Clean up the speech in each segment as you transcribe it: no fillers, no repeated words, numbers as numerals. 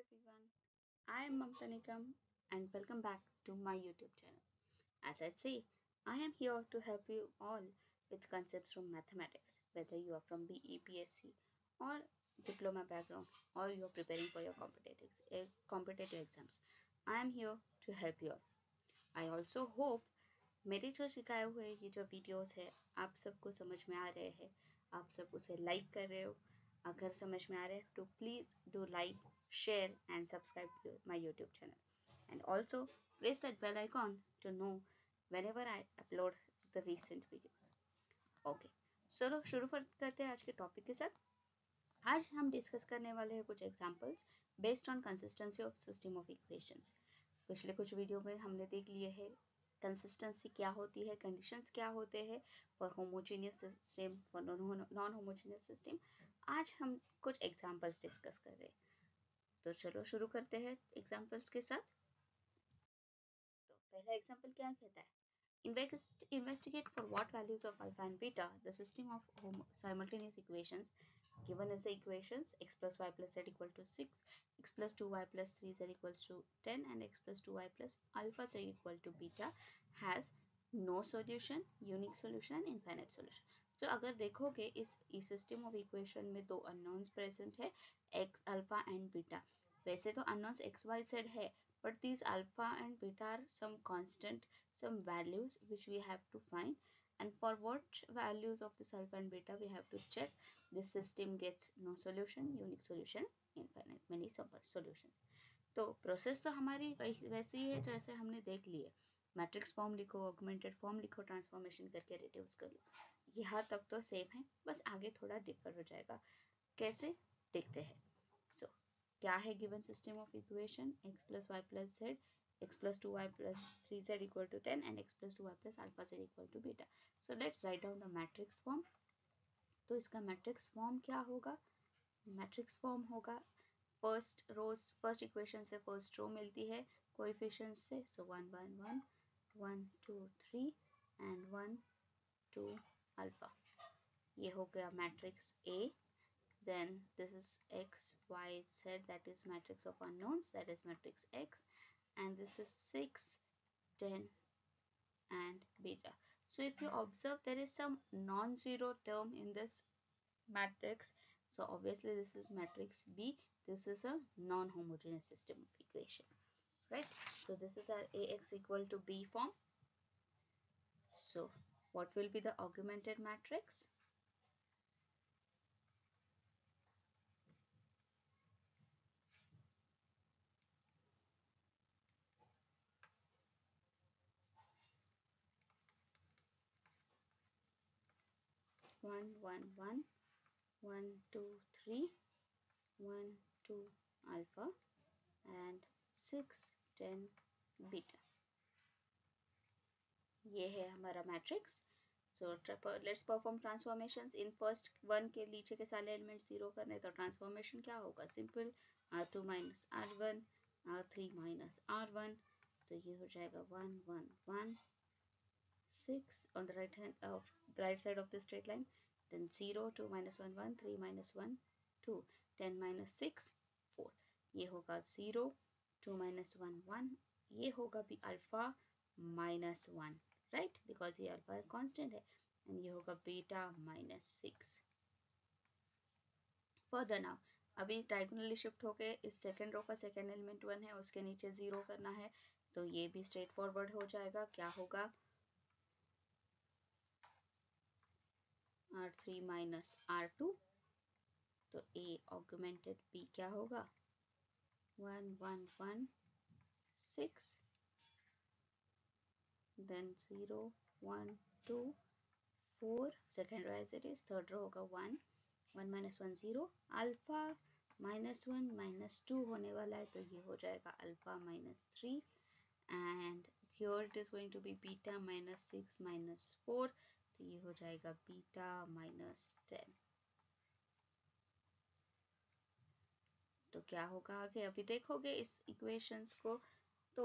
everyone, I am Mamta Nikam and welcome back to my YouTube channel. As I say, I am here to help you all with concepts from mathematics, whether you are from BE, BSc or diploma background or you are preparing for your competitive exams. I am here to help you all. I also hope मेरे जो सिखाए हुए ये जो videos है आप सबको समझ में आ रहे हैं, आप सब उसे लाइक कर रहे हो. अगर समझ में आ रहे हैं तो please do like, share and subscribe to my YouTube channel. And also press that bell icon to know whenever I upload the recent videos. Okay, चलो शुरू करते हैं आज के टॉपिक के साथ. आज हम डिस्कस करने वाले हैं कुछ examples based on consistency of system of equations. पिछले कुछ वीडियो में हमने देख लिए है कंसिस्टेंसी क्या होती है, कंडीशंस क्या होते हैं for homogeneous system, for non homogeneous system. आज हम कुछ एग्जांपल्स डिस्कस कर रहे हैं. तो चलो शुरू करते हैं एग्जांपल्स के साथ. तो पहला एग्जांपल क्या कहता है? Investigate for what values of alpha and beta the system of simultaneous equations given as the equations x plus y plus z equal to 6, x plus 2y plus 3z equals to 10 and x plus 2y plus alpha z equal to beta has no solution, unique solution and infinite solution. तो अगर देखोगे इस system of equation में दो unknowns present है, x alpha and beta. वैसे तो unknowns x y z है, but these alpha and beta are some constant, some values which we have to find, and for what values of this alpha and beta we have to check this system gets no solution, unique solution, infinite many solutions. तो process तो हमारी वैसी ही है जैसे हमने देख लिए. Matrix form लिखो, ऑगमेंटेड फॉर्म लिखो, ट्रांसफॉर्मेशन करके रिड्यूस कर लो. यहाँ तक तो सेम है, बस आगे थोड़ा डिफर हो जाएगा. कैसे देखते हैं. सो क्या है given system of equation x plus y plus z, x plus 2y plus 3z equal to 10 and x plus 2y plus alpha z equal to beta. So let's write down the matrix form. तो इसका matrix form क्या होगा? Matrix form होगा first equation से first रो मिलती है coefficient से, सो 1 1 1 1 2 3 and 1 2 alpha. ये हो गया matrix A. Then this is x y z, that is matrix of unknowns, that is matrix X, and this is 6 10 and beta. So if you observe there is some non-zero term in this matrix, so obviously this is matrix B. This is a non-homogeneous system of equation, right? So this is our Ax equal to B form. So what will be the augmented matrix? 1 1 1 1 2 3 1 2 alpha and 6 10 beta. ये है हमारा matrix. So let's perform transformations. In first one के नीचे के सारे element zero करने, तो transformation क्या होगा? Simple r2 minus r1, r3 minus r1, तो ये हो जाएगा 1 1 1 6 on the right side of the straight line, then 0 2 minus 1 1 3 minus 1 2 10 minus 6 4. ये होगा 0 2 minus 1 1, ये होगा भी अल्फा minus 1, right, because ये अल्फा कांस्टेंट है, एंड ये होगा बीटा minus 6. फर्दर नाउ अभी डायगोनली शिफ्ट होके इस सेकेंड रो का सेकेंड एलिमेंट 1 है, उसके नीचे 0 करना है, तो ये भी स्ट्रेट फॉरवर्ड हो जाएगा. क्या होगा? r3 minus r2, तो a augmented b क्या होगा? 1 1 1 6, then 0 1 2 4, second row as it is, third row होगा 1 1 minus 1 0, अल्फा minus 1 minus 2 होने वाला है, तो ये हो जाएगा alpha minus 3, and here it is going to be beta minus 6 minus 4, तो ये हो जाएगा बीटा minus 10. तो क्या होगा आगे? अभी देखोगे इस इक्वेशंस को, तो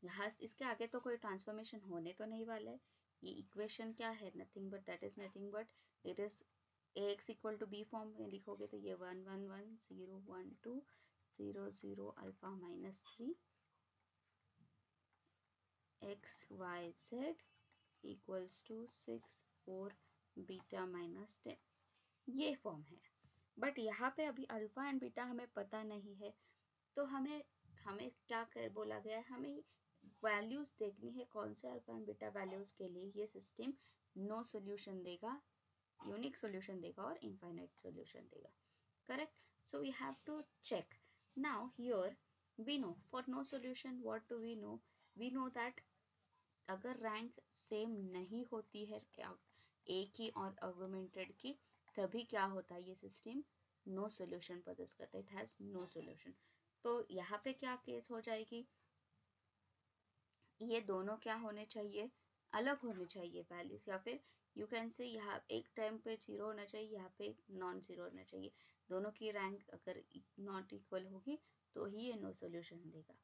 यहाँ इसके आगे तो कोई ट्रांसफॉर्मेशन होने तो नहीं वाला है. ये इक्वेशन क्या है? Nothing but that is nothing but it is ax equal to B form में लिखोगे तो ये 1 1 1 0 1 2 0 0 alpha minus 3 X Y Z equals to 6 4 beta minus 10, ये फॉर्म है। बट यहाँ पे अभी अल्फा एंड बीटा हमें पता नहीं है, तो हमें हमें क्या कर बोला गया है, हमें वैल्यूज देखनी है कौन से अल्फा एंड बीटा वैल्यूज के लिए ये सिस्टम नो सोल्यूशन देगा, यूनिक सोल्यूशन देगा और इनफाइनाइट सोल्यूशन देगा, correct. So we have to check now here we know for no solution what do we know that अगर रैंक सेम नहीं होती है ए की और ऑगमेंटेड की, तभी क्या होता है, ये सिस्टम नो सोल्यूशन पोजेस करता है, इट हैज नो सोल्यूशन। तो यहाँ पे क्या केस हो जाएगी, ये दोनों क्या होने चाहिए, अलग होने चाहिए वैल्यूज, या फिर यू कैन से यहाँ एक टाइम पे 0 होना चाहिए, यहाँ पे नॉन 0 होना चाहिए। दोनों की रैंक अगर नॉट इक्वल होगी तो ही ये नो सोल्यूशन देगा।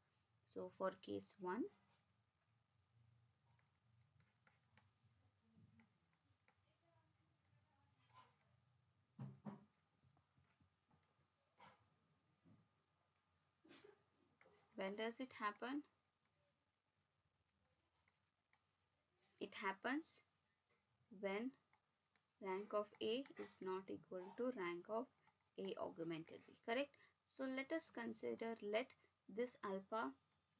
So for case 1 when does it happen, it happens when rank of A is not equal to rank of A augmented B, correct. So let us consider, let this alpha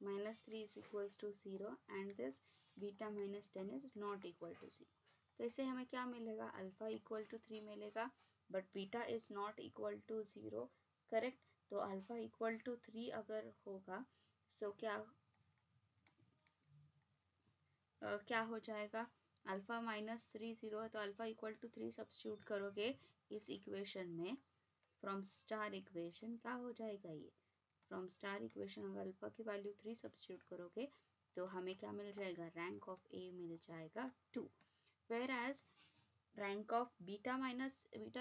minus 3 is equals to 0 and this beta minus 10 is not equal to 0. तो इससे हमें क्या मिलेगा, alpha equal to 3 मिलेगा but beta is not equal to 0, correct. तो alpha equal to 3 अगर होगा सो क्या हो जाएगा, अल्फा माइनस 3 0 है तो अल्फा इक्वल टू 3 सब्स्टिट्यूट करोगे इस इक्वेशन में, फ्रॉम स्टार इक्वेशन क्या हो जाएगा, ये फ्रॉम स्टार इक्वेशन अगर अल्फा की वैल्यू 3 सब्स्टिट्यूट करोगे तो हमें क्या मिल जाएगा, रैंक ऑफ ए मिल जाएगा 2, whereas rank of beta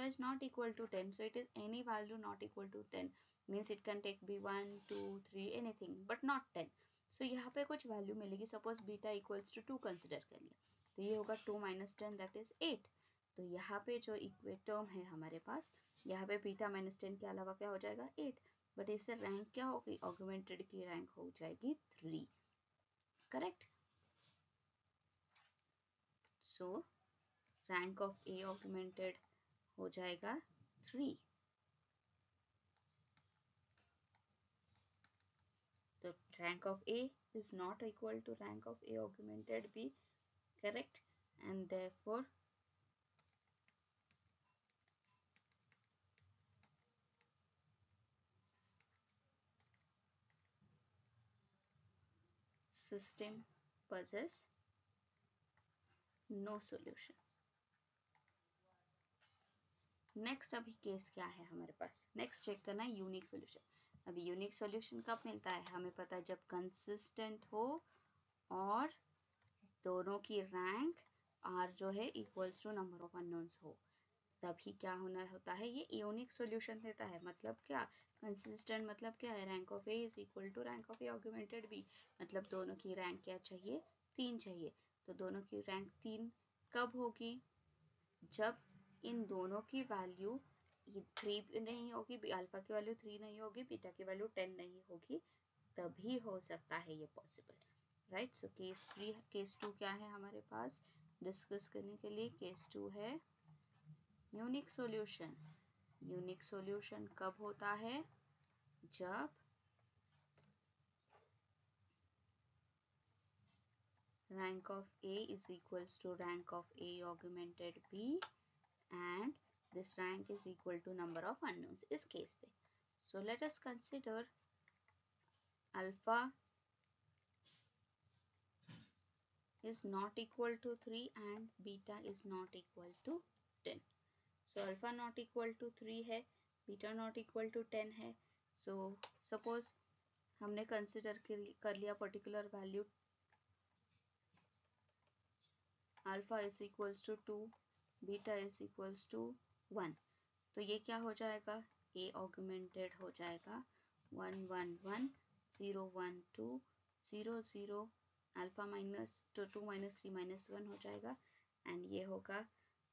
is not equal to 10, so it is any value not equal to 10, means it can take be 1 2 3 anything but not 10. so यहाँ पे कुछ वैल्यू मिलेगी, suppose beta equals to 2 consider कर लिया तो ये होगा 2 minus 10 that is 8। तो यहाँ पे जो इक्वेट टर्म है हमारे पास, यहाँ पे बीटा माइनस 10 के अलावा क्या हो जाएगा 8, बट इससे रैंक क्या होगी, ऑगमेंटेड की रैंक हो जाएगी 3, correct. So rank of A augmented हो जाएगा 3। तो rank of A is not equal to rank of A augmented B, correct, and therefore system possess no solution। Next अभी केस क्या है हमारे पास, नेक्स्ट चेक करना है यूनिक सोल्यूशन। अभी यूनिक सोल्यूशन कब मिलता है, हमें पता है जब कंसिस्टेंट हो और दोनों की रैंक आर जो है equals to number of unknowns हो, तभी क्या होना होता है, ये यूनिक सोल्यूशन देता है। मतलब क्या, कंसिस्टेंट मतलब क्या है, rank of A is equal to rank of A augmented B, मतलब दोनों की रैंक क्या चाहिए, 3 चाहिए। तो दोनों की रैंक 3 कब होगी, जब इन दोनों की वैल्यू 3 नहीं होगी, अल्फा की वैल्यू 3 नहीं होगी, बीटा की वैल्यू 10 नहीं होगी, तभी हो सकता है ये possible, right. So case 3 case 2 क्या है हमारे पास डिस्कस करने के लिए, केस 2 है यूनिक सॉल्यूशन। यूनिक सॉल्यूशन कब होता है, जब rank of A is equals to rank of A augmented B and this rank is equal to number of unknowns इस केस पे। So let us consider alpha is not equal to 3 and beta is not equal to 10। So alpha not equal to 3 है, beta not equal to 10 है। So suppose हमने consider कर लिया particular value alpha is equals to 2, beta is equals to 1, तो ये क्या हो जाएगा, ए ऑगमेंटेड हो जाएगा 1 1 1 0 1 2 0 0, अल्फा माइनस 2 माइनस 3 माइनस 1 हो जाएगा, एंड ये होगा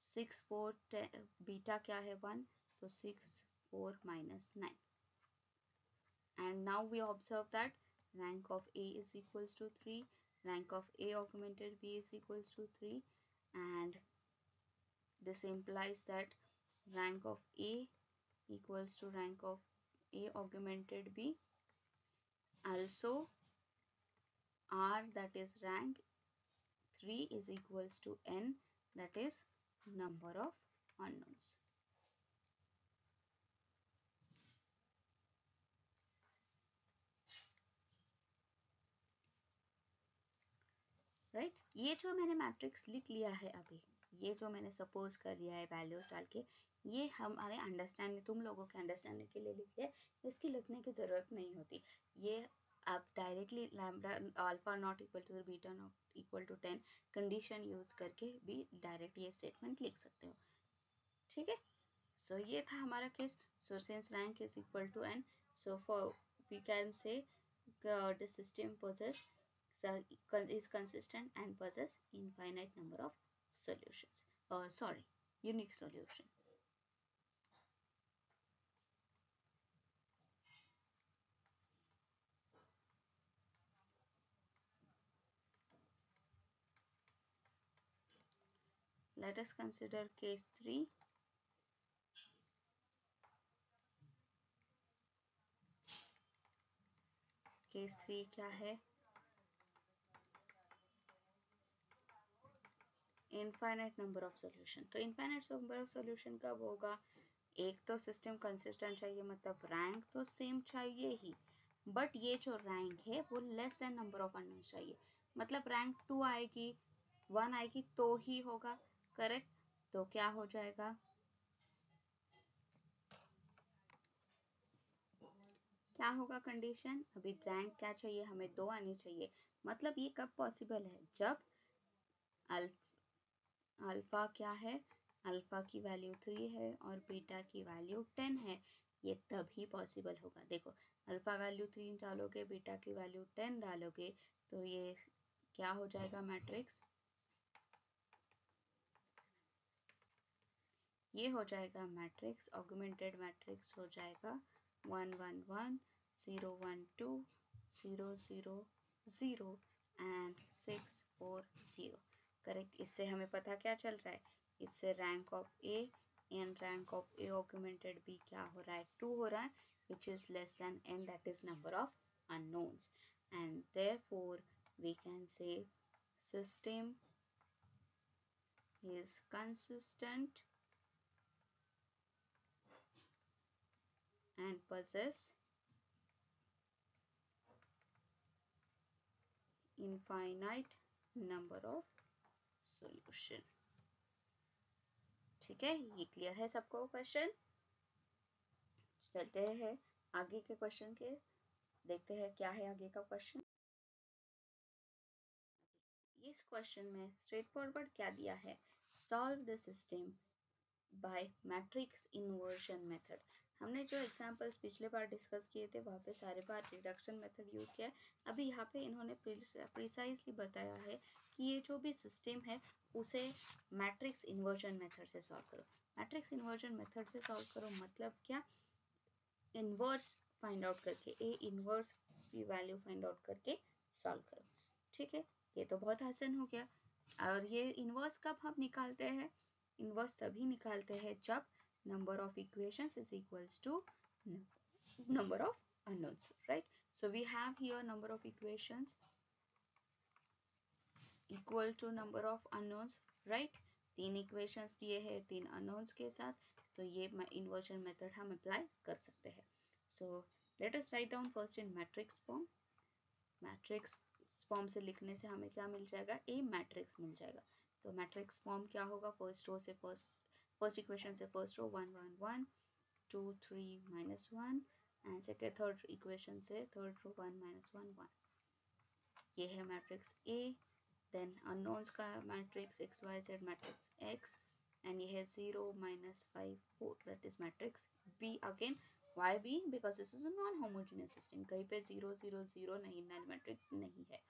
6 4 बीटा क्या है 1, तो 6 4 minus 9, and now we observe that rank of A is equals to 3, rank of A augmented B is equals to 3, and this implies that rank of A equals to rank of A augmented B. Also R, that is rank 3, is equals to N, that is number of unknowns. Right ये जो मैंने matrix लिख लिया है अभी, ये जो मैंने सपोज कर लिया है वैल्यूज डाल के, ये हमारे अंडरस्टैंडिंग, तुम लोगों के अंडरस्टैंडिंग के लिए लिख लिया, इसकी लिखने की ज़रूरत नहीं होती। ये आप directly lambda alpha not equal to beta not equal to 10 condition use करके भी डायरेक्ट ये स्टेटमेंट लिख सकते हो। ठीक है, सो ये था हमारा केस। So since rank is equal to n, so for we can say the system possess is consistent and possess infinite number of solutions, sorry, unique solution. Let us consider case 3. Case 3 क्या है? Infinite number of solution. तो infinite number of solution कब होगा? एक तो system consistent चाहिए, मतलब rank तो सेम चाहिए ही, बट ये जो रैंक है वो less than number of unknown चाहिए। मतलब रैंक 2 आएगी, 1 आएगी तो ही होगा, करेक्ट? तो क्या हो जाएगा? क्या होगा कंडीशन? अभी रैंक क्या चाहिए हमें? 2 आनी चाहिए। मतलब ये कब पॉसिबल है? जब अल्फा क्या है? अल्फा की वैल्यू 3 है और बीटा की वैल्यू 10 है, ये तभी पॉसिबल होगा। देखो, अल्फा वैल्यू 3 डालोगे, बीटा की वैल्यू 10 डालोगे, तो ये क्या हो जाएगा मैट्रिक्स? ये हो जाएगा मैट्रिक्स, ऑगमेंटेड मैट्रिक्स हो जाएगा 1 1 1 0 1 2 0 0 0 एंड 6 4 0। करेक्ट? इससे हमें पता क्या चल रहा है? इससे rank of A and rank of A augmented B क्या हो रहा है? 2 हो रहा है, which is less than n, that is number of unknowns, and therefore we can say system is consistent and possess infinite number of solution। ठीक है, ये क्लियर है सबको क्वेश्चन? चलते हैं आगे के क्वेश्चन के, देखते हैं क्या है आगे का क्वेश्चन। इस क्वेश्चन में स्ट्रेट फॉरवर्ड क्या दिया है? Solve the system by matrix inversion method. हमने जो एग्जांपल्स पिछले बार डिस्कस किए थे वहाँ पे सारे बार रिडक्शन मेथड यूज किया है। अभी यहाँ पे इन्होंने प्रिसाइजली बताया है कि ये जो भी सिस्टम है उसे मैट्रिक्स इन्वर्जन मेथड से सॉल्व करो। मैट्रिक्स इन्वर्जन मेथड से सॉल्व करो मतलब क्या? इनवर्स फाइंड आउट करके, ए इनवर्स की वैल्यू फाइंड आउट करके सॉल्व करो। ठीक है, ये तो बहुत आसान हो गया। और ये इनवर्स कब हम निकालते हैं? इनवर्स तभी निकालते हैं जब number of equations is equals to number of unknowns, right? So we have here number of equations equal to number of unknowns, right? 3 equations दिए हैं 3 unknowns के साथ, तो ये inversion method हम apply कर सकते हैं। So let us write down first in matrix form। Matrix form से लिखने से हमें क्या मिल जाएगा? ए मैट्रिक्स मिल जाएगा। तो मैट्रिक्स फॉर्म क्या होगा? फर्स्ट रो से फर्स्ट इक्वेशन से first row 1 1 1 2 3 -1 and second third equation से थर्ड रो 1 -1 1। ये है मैट्रिक्स ए। देन अननोन्स का matrix X Y Z matrix X, and ये है 0 -5 4, that is matrix B again. Why B? Because this is a non-homogeneous system, कहीं पे 0 0 0 नहीं, null matrix नहीं है,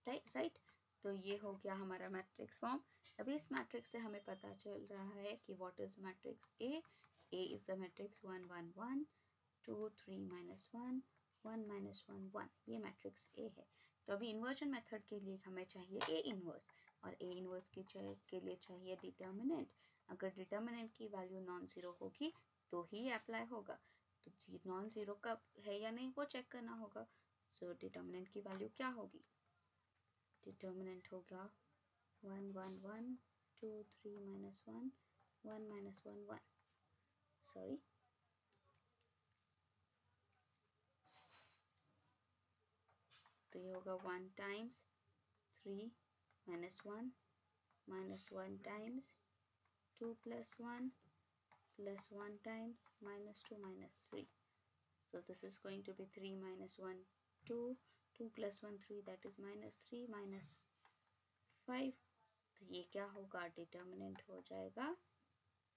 राइट? तो ये हो गया हमारा मैट्रिक्स फॉर्म। अभी इस मैट्रिक्स से हमें पता चल रहा है कि what is matrix A. A is the matrix 1 1 1 2 3 minus 1 1 minus 1 1, ये मैट्रिक्स ए है। तो अभी इन्वर्जन मेथड के लिए हमें चाहिए ए इनवर्स, और ए इनवर्स के लिए चाहिए डिटर्मिनेंट। अगर डिटर्मिनेंट की वैल्यू नॉन जीरो होगी तो ही अप्लाई होगा। तो नॉन जीरो कब है या नहीं वो चेक करना होगा। सो डिटर्मिनेंट की वैल्यू क्या होगी? डिटर्मिनेंट होगा 1 1 1 2 3 माइनस 1 1 माइनस 1 1, सॉरी, तो ये होगा 1 times 3 minus 1 minus 1 times 2 plus 1 plus 1 times minus 2 minus 3. So this is going to be 3 minus 1 2, 2 plus 1 3, that is minus 3 minus 5. तो ये क्या होगा? डिटर्मिनेंट हो जाएगा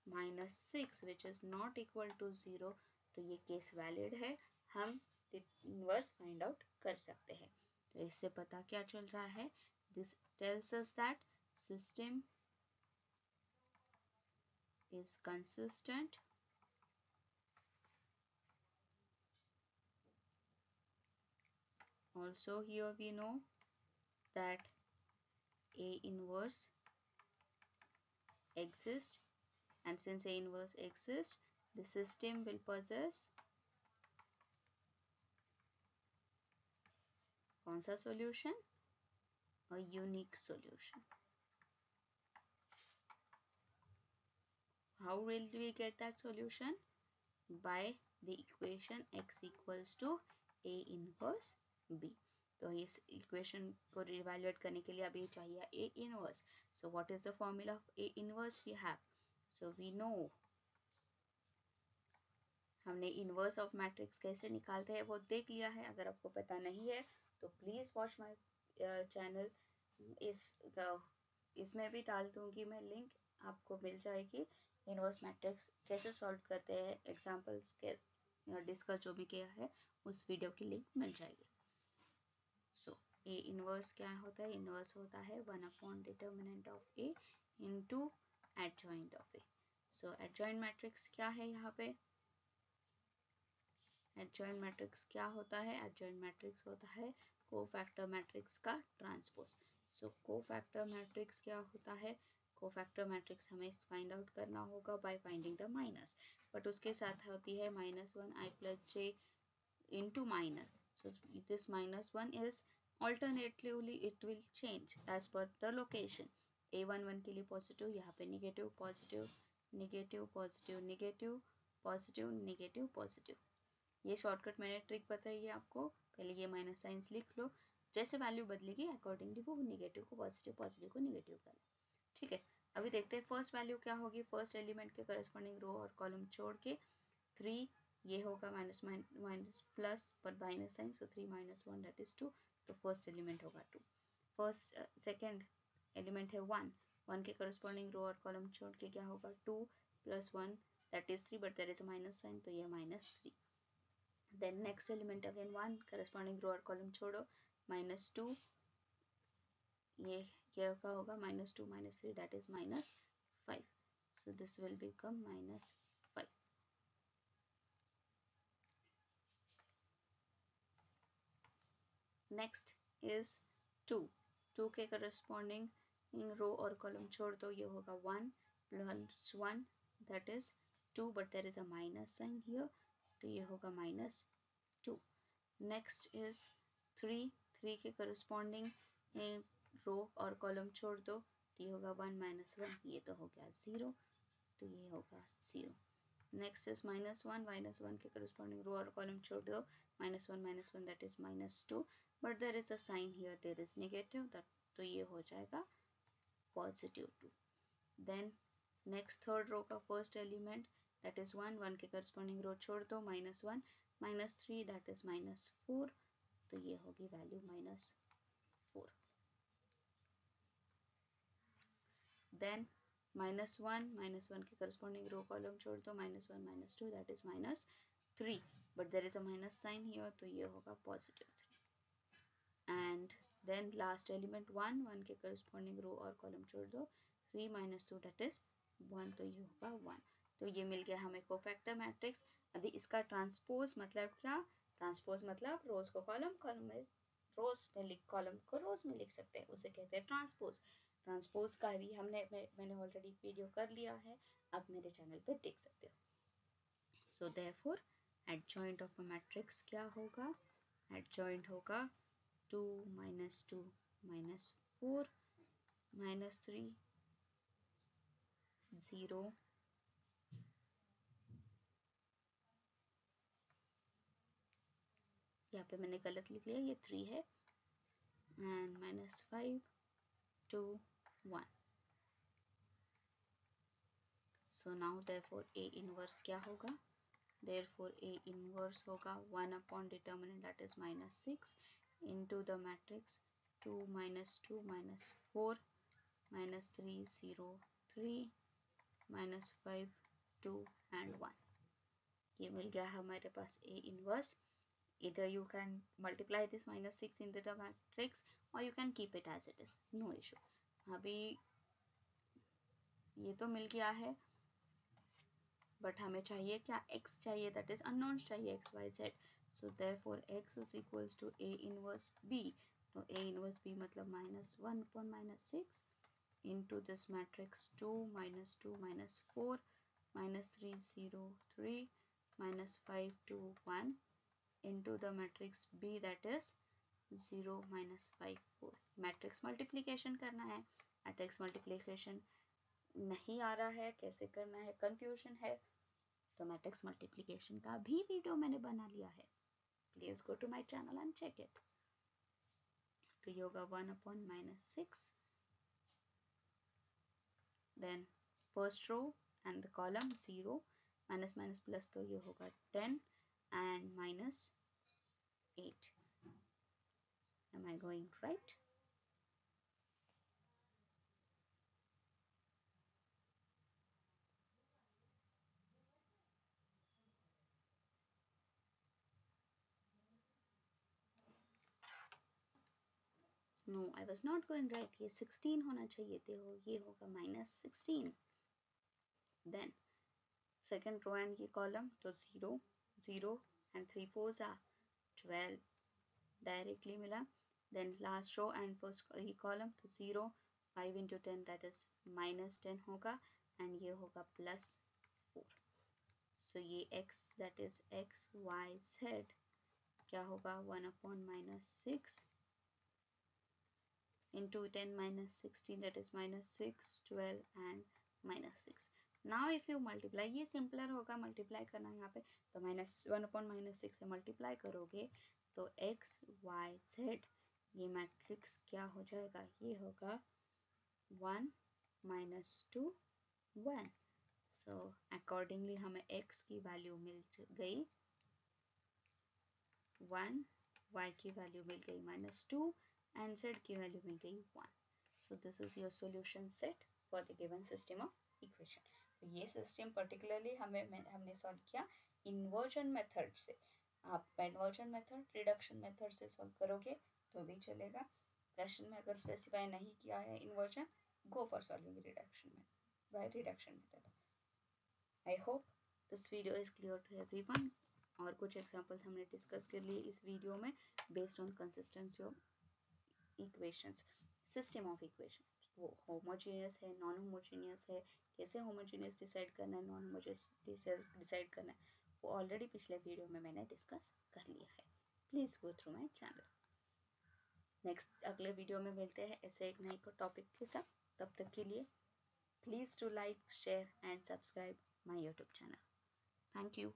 -6 which is not equal to 0. तो ये केस वैलिड है, हम इनवर्स फाइंड आउट कर सकते हैं। तो इससे पता क्या चल रहा है? This tells us that system is consistent also. Here we know that A inverse exists, and since A inverse exists, the system will possess कौन सा solution? A unique solution. How will we get that solution? By the equation x equals to A inverse B. तो इस equation को रिवैल्यूएट करने के लिए अभी चाहिए A inverse. So what is the formula of A inverse we have? So we know, हमने inverse of matrix कैसे निकालते हैं वो देख लिया है। अगर आपको पता नहीं है तो प्लीज़ वॉच माय चैनल। इसमें भी डाल दूंगी मैं लिंक, आपको मिल जाएगी। इनवर्स मैट्रिक्स कैसे सॉल्व करते हैं, एग्जांपल्स के डिस्कस जो भी किया है उस वीडियो की लिंक मिल जाएगी। सो ए इनवर्स क्या होता है? इनवर्स होता है 1 upon determinant of A into adjoint of A. So adjoint matrix क्या है यहाँ पे? एडजॉइंट मैट्रिक्स क्या होता है? एडजॉइंट मैट्रिक्स होता है कोफैक्टर मैट्रिक्स का ट्रांसपोज। सो कोफैक्टर मैट्रिक्स क्या होता है? कोफैक्टर मैट्रिक्स हमें फाइंड आउट करना होगा by finding the minus, but उसके साथ होती है -1 i plus j into minor. So this -1 is alternatively it will change as per the location. A11 के लिए पॉजिटिव, यहाँ पे negative positive negative positive negative positive negative positive. ये shortcut मैंने ट्रिक बताई है आपको। पहले ये माइनस साइंस लिख लो, जैसे वैल्यू बदलेगी अकॉर्डिंगली वो नेगेटिव को पॉजिटिव पॉजिटिव को नेगेटिव कर लो। ठीक है, अभी देखते हैं फर्स्ट वैल्यू क्या होगी। फर्स्ट एलिमेंट के करस्पॉन्डिंग रो और कॉलम छोड़ के 3, ये होगा माइनस माइनस प्लस पर minus sign, so 3 minus 1 that is 2। तो फर्स्ट एलिमेंट होगा 2। फर्स्ट सेकेंड एलिमेंट है 1, 1 के करस्पॉन्डिंग रो और कॉलम छोड़ के क्या होगा 2 plus 1 that is 3, but there is a minus sign तो ये -3। Then next element again 1, corresponding row और कॉलम छोड़ो, -2, ये क्या होगा -2 -3 that is -5, so this will become -5. Next is 2, 2 के करस्पॉन्डिंग रो और कॉलम छोड़ दो, ये होगा 1 plus 1 that is 2, but there is a minus sign here, तो ये होगा -2। नेक्स्ट इज 3, 3 के करस्पॉन्डिंग रो और कॉलम छोड़ दो, तो ये होगा 1 माइनस 1, ये तो हो गया 0, तो ये होगा 0। नेक्स्ट इज -1, -1 के करस्पॉन्डिंग रो और कॉलम छोड़ दो, -1 that is -2, but there is a sign here, there is negative, that तो ये हो जाएगा +2। देन नेक्स्ट थर्ड रो का फर्स्ट एलिमेंट दैट इज 1, 1 के करस्पॉन्डिंग रो छोड़ दो, -1 -3 दैट इज -4, तो ये होगी वैल्यू -4। देन -1 के करस्पॉन्डिंग रो कॉलम छोड़ दो, -1 -2 that is -3, but there is a minus sign here, तो ये होगा +3। एंड देन लास्ट एलिमेंट 1, 1 के करस्पॉन्डिंग रो और कॉलम छोड़ दो, 3 - 2 दैट इज 1, तो ये होगा 1। तो ये मिल गया हमें कोफैक्टर मैट्रिक्स। अभी इसका ट्रांसपोज मतलब क्या? ट्रांसपोज मतलब रोज को कॉलम, कॉलम में रोज में लिख, कॉलम को रोज में लिख सकते हैं, उसे कहते हैं ट्रांसपोज। ट्रांसपोज का भी मैंने ऑलरेडी वीडियो कर लिया है, आप मेरे चैनल पे देख सकते हो। So therefore adjoint of a matrix क्या होगा? एडजॉइंट होगा 2 - 2 - 4 - 3 0 यहाँ पे मैंने गलत लिख लिया, ये 3 है, and -5 2 1। So now therefore A inverse क्या होगा? Therefore A inverse होगा 1 upon determinant that is -6 into the matrix 2 - 2 - 4 -3 0 3 -5 2 and 1। ये मिल गया हमारे पास A inverse। Either you can multiply this -6 into the matrix or you can keep it as it is, no issue। अभी ये तो मिल गया है, but हमें चाहिए क्या? x चाहिए, दैट इज अननोन्स चाहिए x y z। So therefore x is equals to A inverse B। तो A इनवर्स B मतलब -1 upon -6 into this matrix 2 - 2 - 4 -3 0 3 -5 2 1 into the matrix B that is 0 -5 4। Matrix multiplication करना है, matrix multiplication नहीं आ रहा है, कैसे करना है, कंफ्यूजन है, तो मैट्रिक्स मल्टीप्लिकेशन का भी वीडियो मैंने बना लिया है, please go to my channel and check it. तो ये होगा 1 upon -6, then first row and the column 0 minus minus plus, तो ये होगा 10 and -8। Am I going right? No, I was not going right. ये 16 होना चाहिए थे, ये होगा -16। देन सेकेंड रो एंड ये कॉलम, तो 0 0 एंड 3 4s are 12, डायरेक्टली मिला। Then last row and first ये कॉलम, तो 0 5 into 10 दैट इज -10 होगा, एंड ये होगा +4। सो ये x that is x y z क्या होगा? 1 upon -6 into 10 - 16 that is -6 12 and -6। now if you multiply, ये सिंपलर होगा मल्टीप्लाई करना यहाँ पे, तो -1 upon -6 से मल्टीप्लाई करोगे तो x y z ये मैट्रिक्स क्या हो जाएगा? ये होगा 1 -2 1। सो अकॉर्डिंगली हमें x की वैल्यू मिल गई 1, y की वैल्यू मिल गई -2 and z की वैल्यू मिल गई 1। So this is your solution set for the given system of equation। तो ये सिस्टम पर्टिकुलरली हमने सॉल्व किया इन्वर्जन मेथड से। आप इन्वर्जन मेथड, रिडक्शन मेथड से सॉल्व करोगे तो भी चलेगा। क्वेश्चन में अगर स्पेसिफाई नहीं किया है inversion, go for solving reduction में by reduction method. I hope this video is clear to everyone. और कुछ एग्जांपल्स हमने डिस्कस कर लिए इस वीडियो में based on consistency of equations, system of equation. वो होमोजीनियस है, नॉन होमोजीनियस है, कैसे होमोजीनियस डिसाइड करना है, नॉन होमोजीनियस डिसाइड करना है, वो ऑलरेडी पिछले वीडियो में मैंने डिस्कस कर लिया है। Please go through my channel. Next अगले वीडियो में मिलते हैं ऐसे एक नए टॉपिक के साथ। तब तक के लिए please to like share and subscribe my YouTube channel. Thank you.